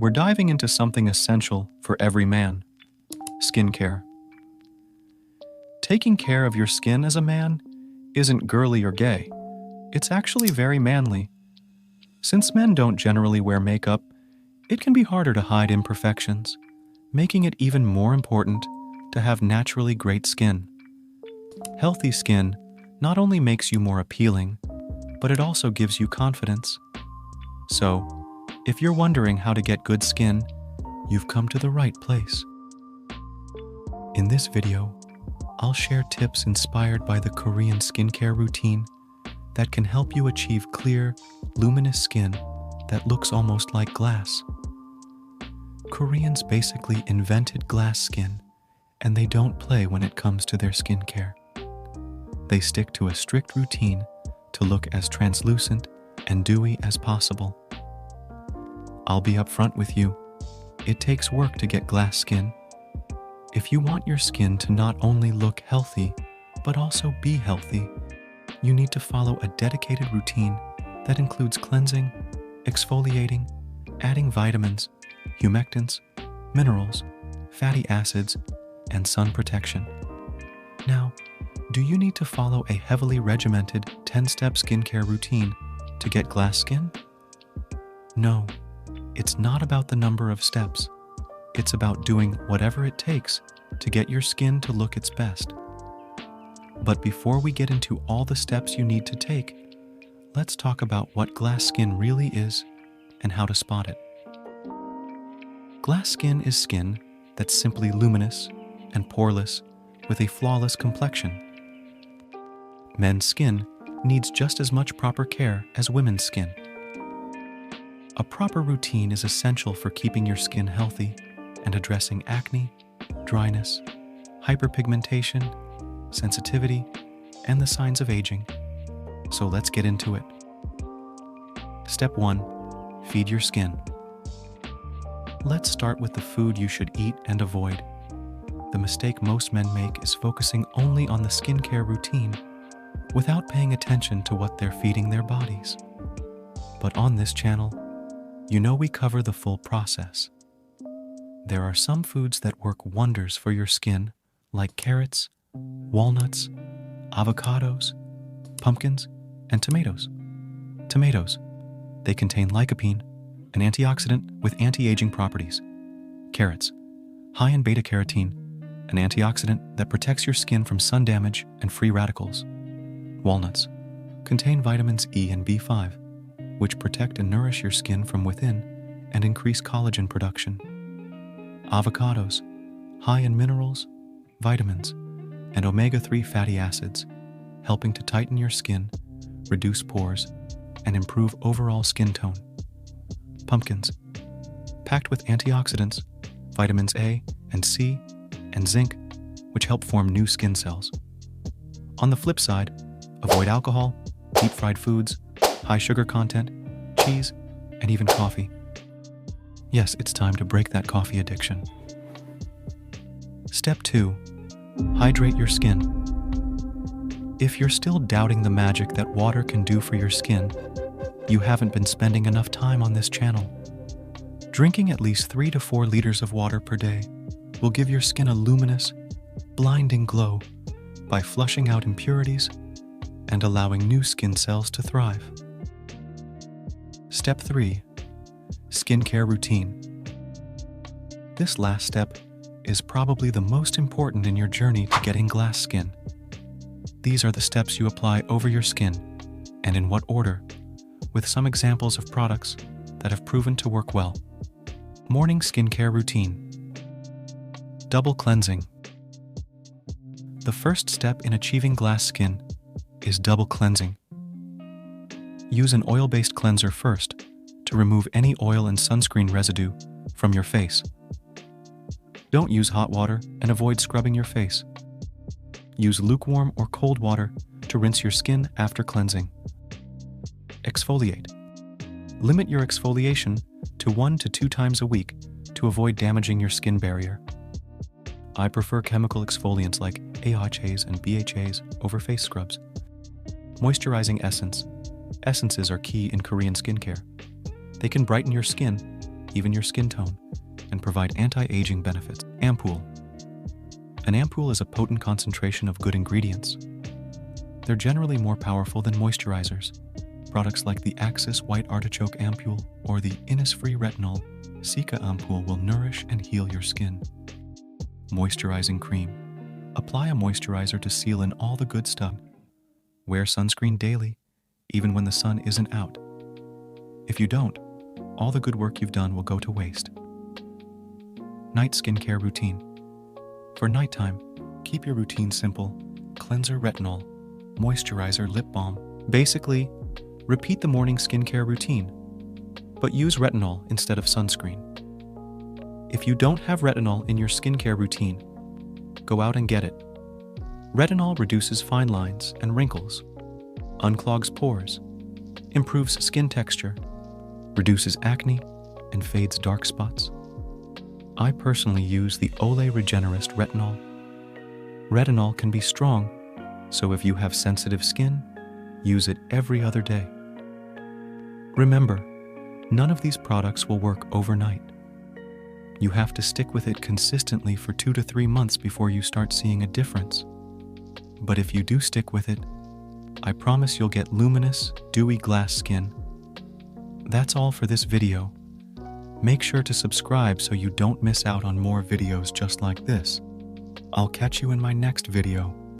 we're diving into something essential for every man: skincare. Taking care of your skin as a man isn't girly or gay. It's actually very manly. Since men don't generally wear makeup, it can be harder to hide imperfections, making it even more important to have naturally great skin. Healthy skin not only makes you more appealing, but it also gives you confidence. So, if you're wondering how to get good skin, you've come to the right place. In this video, I'll share tips inspired by the Korean skincare routine that can help you achieve clear, luminous skin that looks almost like glass. Koreans basically invented glass skin, and they don't play when it comes to their skincare. They stick to a strict routine to look as translucent and dewy as possible. I'll be upfront with you. It takes work to get glass skin. If you want your skin to not only look healthy, but also be healthy, you need to follow a dedicated routine that includes cleansing, exfoliating, adding vitamins, humectants, minerals, fatty acids, and sun protection. Now, do you need to follow a heavily regimented 10-step skincare routine to get glass skin? No, it's not about the number of steps. It's about doing whatever it takes to get your skin to look its best. But before we get into all the steps you need to take, let's talk about what glass skin really is and how to spot it. Glass skin is skin that's simply luminous and poreless with a flawless complexion. Men's skin needs just as much proper care as women's skin. A proper routine is essential for keeping your skin healthy and addressing acne, dryness, hyperpigmentation, sensitivity, and the signs of aging. So let's get into it. Step 1. Feed your skin. Let's start with the food you should eat and avoid. The mistake most men make is focusing only on the skincare routine without paying attention to what they're feeding their bodies. But on this channel, you know we cover the full process. There are some foods that work wonders for your skin, like carrots, walnuts, avocados, pumpkins, and tomatoes. Tomatoes. They contain lycopene, an antioxidant with anti-aging properties. Carrots. High in beta-carotene, an antioxidant that protects your skin from sun damage and free radicals. Walnuts. Contain vitamins E and B5, which protect and nourish your skin from within and increase collagen production. Avocados, high in minerals, vitamins, and omega-3 fatty acids, helping to tighten your skin, reduce pores, and improve overall skin tone. Pumpkins, packed with antioxidants, vitamins A and C, and zinc, which help form new skin cells. On the flip side, avoid alcohol, deep-fried foods, high sugar content, cheese, and even coffee. Yes, it's time to break that coffee addiction. Step 2. Hydrate your skin. If you're still doubting the magic that water can do for your skin, you haven't been spending enough time on this channel. Drinking at least 3 to 4 liters of water per day will give your skin a luminous, blinding glow by flushing out impurities and allowing new skin cells to thrive. Step 3. Skincare routine. This last step is probably the most important in your journey to getting glass skin. These are the steps you apply over your skin, and in what order, with some examples of products that have proven to work well. Morning skincare routine. Double cleansing. The first step in achieving glass skin is double cleansing. Use an oil-based cleanser first to remove any oil and sunscreen residue from your face. Don't use hot water and avoid scrubbing your face. Use lukewarm or cold water to rinse your skin after cleansing. Exfoliate. Limit your exfoliation to 1 to 2 times a week to avoid damaging your skin barrier. I prefer chemical exfoliants like AHAs and BHAs over face scrubs. Moisturizing essence. Essences are key in Korean skincare. They can brighten your skin, even your skin tone, and provide anti-aging benefits. Ampoule. An ampoule is a potent concentration of good ingredients. They're generally more powerful than moisturizers. Products like the Axis White Artichoke Ampoule or the Innisfree Retinol Cica Ampoule will nourish and heal your skin. Moisturizing cream. Apply a moisturizer to seal in all the good stuff. Wear sunscreen daily, even when the sun isn't out. If you don't, all the good work you've done will go to waste. Night skincare routine. For nighttime, keep your routine simple. Cleanser retinol, moisturizer lip balm. Basically, repeat the morning skincare routine, but use retinol instead of sunscreen. If you don't have retinol in your skincare routine, go out and get it. Retinol reduces fine lines and wrinkles, unclogs pores, improves skin texture, reduces acne, and fades dark spots. I personally use the Olay Regenerist Retinol. Retinol can be strong, so if you have sensitive skin, use it every other day. Remember, none of these products will work overnight. You have to stick with it consistently for 2 to 3 months before you start seeing a difference. But if you do stick with it, I promise you'll get luminous, dewy glass skin. That's all for this video. Make sure to subscribe so you don't miss out on more videos just like this. I'll catch you in my next video.